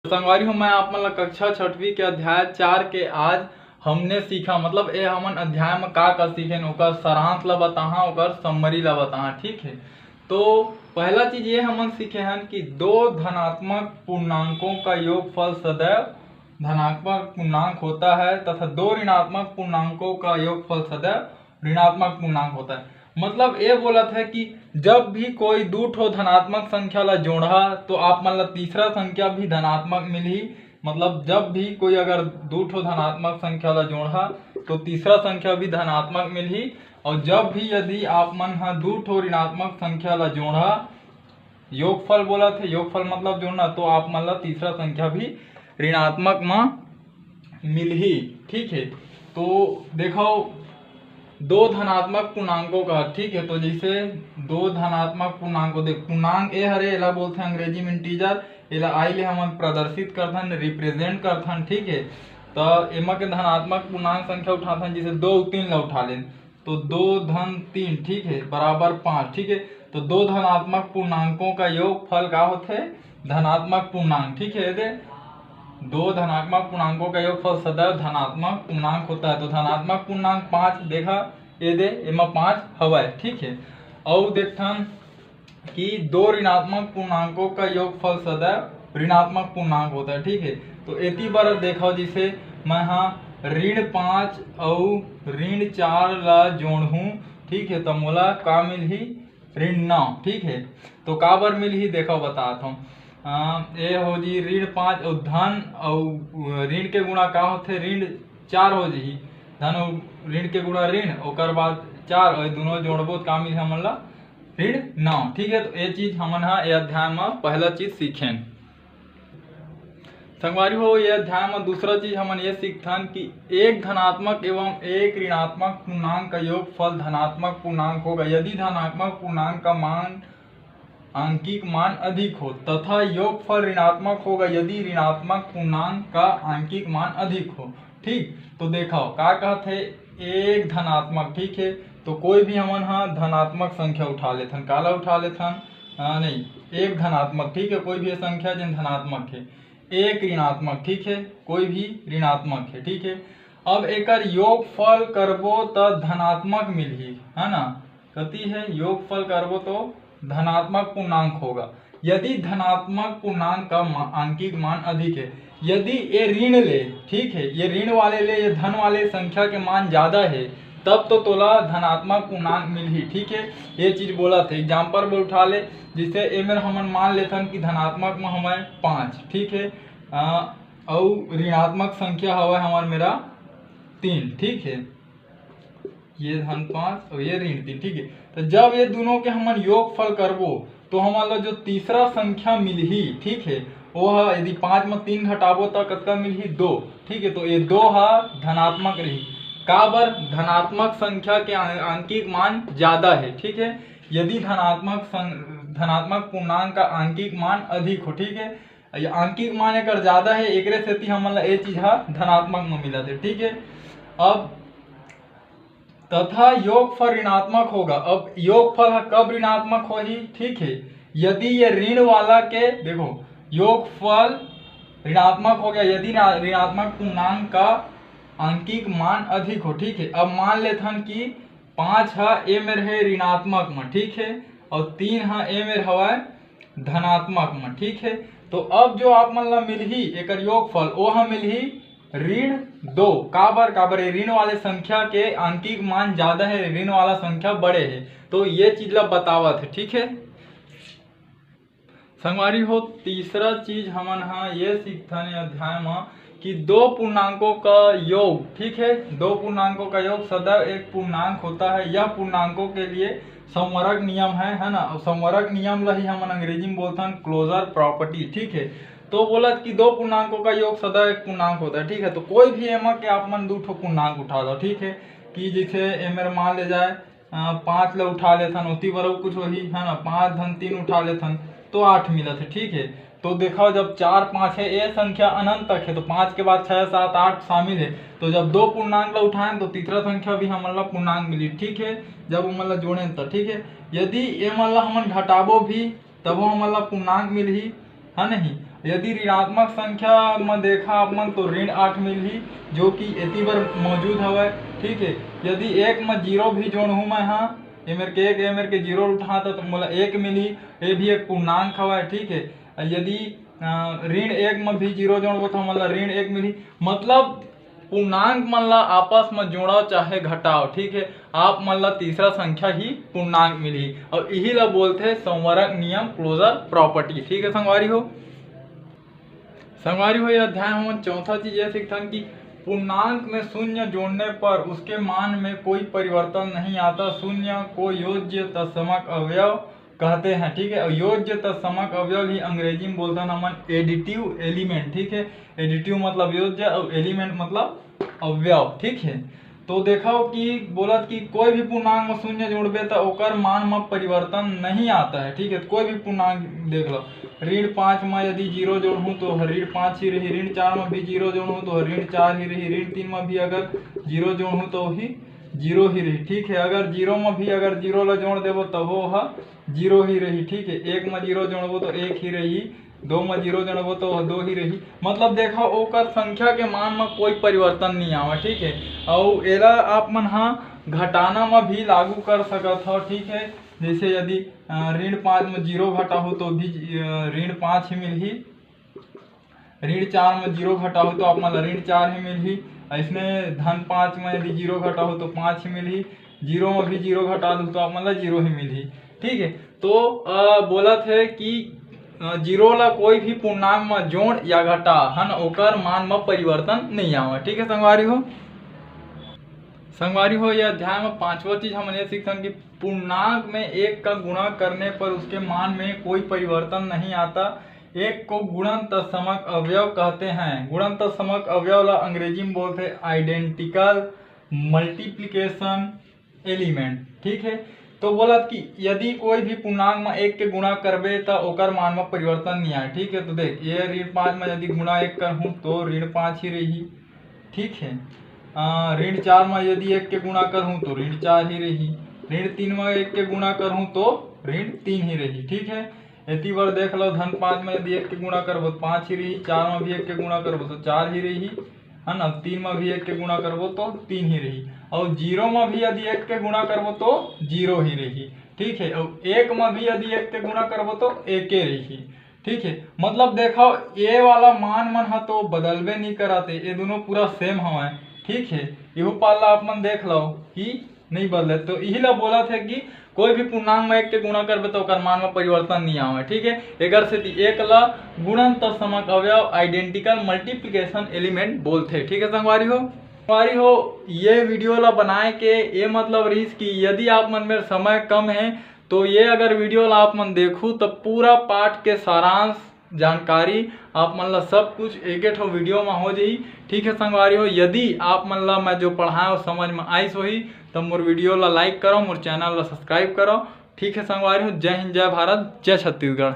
संगवारी हूँ मैं आप मन ला कक्षा 6वीं के अध्याय 4 के आज हमने सीखा मतलब ए हमन अध्याय में का सीखे ओकर सारांश ला बताहा ओकर समरी ला बताहा। ठीक है, तो पहला चीज ये हमन सीखे हैं कि दो धनात्मक पूर्णांकों का योगफल सदैव धनात्मक पूर्णांक होता है तथा दो ऋणात्मक पूर्णांकों का योगफल सदैव ऋणात्मक पूर्णांक होता है। मतलब ये बोला था कि जब भी कोई दो ठो धनात्मक संख्या ला जोड़ा तो आप मन ला तीसरा संख्या भी धनात्मक मिली। मतलब जब भी कोई अगर दो ठो धनात्मक संख्या ला जोड़ा तो तीसरा संख्या भी धनात्मक मिली, और जब भी यदि आप मन हा दो ठो ऋणात्मक संख्या ला जोड़ा योगफल बोला थे, योगफल मतलब जोड़ना, तो आप मन ला तीसरा संख्या भी ऋणात्मक में मिली। ठीक है, तो देखो दो धनात्मक पूर्णांकों का, ठीक है, तो जैसे दो धनात्मक पूर्णांकों देख पूर्णांक ए हरे एला बोलते हैं अंग्रेजी में इंटीजर, एला आई ले हमन प्रदर्शित करथन रिप्रेजेंट करथन। ठीक है, तो एमा के धनात्मक पूर्णांक संख्या उठाथन, जैसे 2 और 3 ला उठा लें तो 2 धन 3, ठीक है, बराबर 5। ठीक है, तो दो धनात्मक पूर्णांकों का योगफल का होते धनात्मक पूर्णांक। ठीक है, दे दो धनात्मक पूर्णांकों का योगफल सदैव धनात्मक पूर्णांक होता है। तो धनात्मक पूर्णांक 5 देखा ये दे एमा 5 हवा। ठीक है, और देखथन कि दो ऋणात्मक पूर्णांकों का योगफल सदैव ऋणात्मक पूर्णांक होता है। ठीक है, तो इतनी बार देखो जैसे मैं हाँ ऋण 5 और ऋण 4 ला जोड़ू, ठीक है, तो मोला का मिलही ऋण 9। ठीक है, तो का बर मिलही देखो बताता हूँ। ये हो जी ऋण 5 और धन और ऋण के गुणा का होते ऋण 4 हो जी, धन और ऋण के गुणा ऋण और बाद 4 और दोनों जोड़बो का मिल हमन ला ऋण 9। ठीक है, तो ये चीज हमन हा ये अध्याय में पहला चीज सीखें। संगवारी हो ये अध्याय में दूसरा चीज हमन ये सीखथन कि एक धनात्मक एवं एक ऋणात्मक पूर्णांक का योगफल धनात्मक पूर्णांक होगा यदि धनात्मक पूर्णांक का मान आंकिक मान अधिक हो तथा योगफल ऋणात्मक होगा यदि ऋणात्मक पूर्णांक का आंकिक मान अधिक हो। ठीक, तो देखो का कहते एक धनात्मक, ठीक है, तो कोई भी हमन हा धनात्मक संख्या उठा लेथन, काला उठा लेथन नहीं एक धनात्मक, ठीक है, कोई भी संख्या जिन धनात्मक है, एक ऋणात्मक, ठीक है, कोई भी ऋणात्मक है। ठीक है, अब एकर योगफल करबो तो धनात्मक मिलही, है ना, कति है योगफल करबो तो धनात्मक पूर्णांक होगा यदि धनात्मक पूर्णांक का आंकिक मान अधिक है। यदि ये ऋण ले, ठीक है, ये ऋण वाले ले ये धन वाले संख्या के मान ज्यादा है तब तो तोला धनात्मक पूर्णांक मिलही। ठीक है, ये चीज बोला था एग्जाम्पल में उठा ले, जिससे ए में हमन मान लेथन कि धनात्मक में हमें 5, ठीक है, और ऋणात्मक संख्या हवा हमार मेरा 3। ठीक है, ये धन 5 और ये ऋण 3। ठीक है, तो जब ये दोनों के हमन योगफल करबो तो हमारा जो तीसरा संख्या मिलही, ठीक है, वो यदि 5 में 3 घटाबो तो कतका मिलही 2। ठीक है, तो ये 2 धनात्मक रही का बर धनात्मक संख्या के आंकिक मान ज्यादा है। ठीक है, यदि धनात्मक पूर्णांक का आंकिक मान अधिक हो, ठीक है, आंकिक मान एक ज्यादा है एक सेती हमन ला ये चीज धनात्मक में मिला थे। ठीक है, अब तथा योगफल ऋणात्मक होगा। अब योगफल कब ऋणात्मक होगी, ठीक है, यदि ये ऋण वाला के देखो योगफल ऋणात्मक हो गया यदि ऋणात्मक पूर्णांक का आंकिक मान अधिक हो। ठीक है, अब मान लेथन कि 5 ए में रहे ऋणात्मक में, ठीक है, और 3 ए में हवा धनात्मक में। ठीक है, तो अब जो आप मन ला मिलही एक योगफल वो मिलही ऋण 2। का बर ऋण वाले संख्या के आंकिक मान ज्यादा है, ऋण वाला संख्या बड़े है, तो ये चीज ला बतावत है। ठीक है, संगवारी हो तीसरा चीज हमन हा ये सीखथन अध्याय में कि दो पूर्णांकों का योग, ठीक है, दो पूर्णांकों का योग सदैव एक पूर्णांक होता है। यह पूर्णांकों के लिए संवरक नियम है ना, संवरक नियम ला ही हमन अंग्रेजी में बोलथन क्लोजर प्रॉपर्टी। ठीक है, तो बोला कि दो पूर्णांकों का योग सदैव एक पूर्णांक होता है। ठीक है, तो कोई भी एमा के आप मन दो ठो पूर्णांक उठा दो, ठीक है, कि जैसे एमेर मान ले जाए 5 ला उठा लेथन उती बर कुछ वही है ना, 5 धन 3 उठा लेथन तो 8 मिलत है। ठीक है, तो देखो जब 4 5 है ये संख्या अनंत तक है तो 5 के बाद 6 7 8 शामिल है, तो जब दो पूर्णांक ला उठाएं तो तीसरा संख्या भी हमन ला पूर्णांक मिली। ठीक है, जब हमन ला जोड़े तो ठीक है, यदि ये मन ला हमन घटाबो भी तब हमन ला पूर्णांक मिलही, है नहीं। यदि ऋणात्मक संख्या में देखा अपन तो ऋण 8 मिलही, जो कि एती बर मौजूद हवय। ठीक है, यदि एक में जीरो भी जोड़हूँ मैं, हाँ ये मेरे के एक, ये मेरे के जीरो उठा तो मोला 1 मिली, ये भी एक पूर्णांक हवय। ठीक है, यदि ऋण 1 में भी जीरो जोड़बो तो मोला ऋण 1 मिली। मतलब पूर्णांक मन ला आपस में जोड़ो चाहे घटाओ, ठीक है, आप मन ला तीसरा संख्या ही पूर्णांक मिली, और यही ला बोलते संवरक नियम, क्लोजर प्रॉपर्टी। ठीक है संगवारी हो यह अध्याय हम चौथा चीज ये सीखते कि पूर्णांक में शून्य जोड़ने पर उसके मान में कोई परिवर्तन नहीं आता। शून्य को योज्य तत्समक अवयव कहते हैं। ठीक है, योज्य तत्समक अवयव ही अंग्रेजी में बोलते हैं हम एडिटिव एलिमेंट। ठीक है, एडिटिव मतलब योज्य और एलिमेंट मतलब अवयव। ठीक है, तो देखो कि बोलत कि कोई भी पूर्णांक में शून्य जोड़बे तो ओकर मान में परिवर्तन नहीं आता है। ठीक है, कोई भी पूर्णांक देख लो, ऋण 5 में यदि जीरो जोड़ूँ तो ऋण 5 ही रही, ऋण 4 में भी जीरो जोड़ूँ तो ऋण 4 ही रही, ऋण 3 में भी अगर जीरो जोड़ूँ तो ही जीरो ही रही। ठीक है, अगर जीरो में भी अगर जीरो ला जोड़ देवो तब वो जीरो ही रही। ठीक है, 1 में जीरो जोड़बो तो 1 ही रही, 2 में जीरो जोड़बो तो 2 ही रही। मतलब देखो ओकर संख्या के मान में कोई परिवर्तन नहीं आवा। ठीक है, और एला आप मन घटाना में भी लागू कर सकत हो। ठीक है, जैसे यदि ऋण 5 में जीरो घटाओ तो भी ऋण 5 ही मिलही, ऋण 4 में जीरो घटाओ तो आप मन ऋण 4 ही मिलही। ऐसने धन 5 में यदि जीरो घटाओ तो 5 ही मिलही, जीरो में भी जीरो घटा दो तो आप मन जीरो ही मिलही। ठीक है, तो बोलत है कि जीरो ला कोई भी पूर्णांक में जोड़ या घटा हन ओकर मान में परिवर्तन नहीं आवा। ठीक है संगवारी हो यह अध्याय में पांचवा चीज हम ये सीखते कि पूर्णांक में एक का गुणा करने पर उसके मान में कोई परिवर्तन नहीं आता। एक को गुणन तत्समक अवयव कहते हैं। गुणन तत्समक अवयव ला अंग्रेजी में बोलते हैं आइडेंटिकल मल्टीप्लिकेशन एलिमेंट। ठीक है, तो बोलत कि यदि कोई भी पूर्णांक में 1 के गुणा करबे तो ओकर मान में परिवर्तन नहीं आए। ठीक है, तो देख ये ऋण 5 में यदि गुणा 1 करहूँ तो ऋण 5 ही रही। ठीक है, ऋण 4 में यदि 1 के गुणा करहूँ तो ऋण 4 ही रही, ऋण 3 में 1 के गुणा करहूँ तो ऋण 3 ही रही। ठीक है, इतनी बार देख लो, धन 5 में यदि 1 के गुणा करबो तो 5 ही रही, 4 में भी 1 के गुणा करबो तो 4 ही रही, है ना, 3 में भी 1 के गुणा करबो तो 3 ही रही, और जीरो में भी यदि 1 के गुणा करबो तो 0 ही रही। ठीक है, और 1 में भी यदि 1 के गुणा करबो तो 1 ही रही। ठीक है, मतलब देखो ये वाला मान मन तो बदलबे नहीं कराते, ये दोनों पूरा सेम हवा। ठीक है, इहो पाला आप मन देख लो कि नहीं बदले, तो यही ला बोला थे कि कोई भी पूर्णांक में 1 के गुणा करबे तो ओकर मान में परिवर्तन नहीं आवे। ठीक है, एकर से एक ला गुणन तत्समक अवयव आइडेंटिकल मल्टीप्लिकेशन एलिमेंट बोलते। ठीक है संगवारी हो ये वीडियो ला बनाए के ये मतलब रहीस कि यदि आप मन में समय कम है तो ये अगर वीडियो ला आप मन देखूँ तो पूरा पाठ के सारांश जानकारी आप मन ला सब कुछ एक वीडियो में हो जाही। ठीक है संगवारी हो, यदि आप मन ला मैं जो पढ़ाए समझ में आइस होही तो मोर वीडियो ला लाइक करो, मोर चैनल ला सब्सक्राइब करो। ठीक है संगवारी हो, जय हिंद, जय भारत, जय छत्तीसगढ़।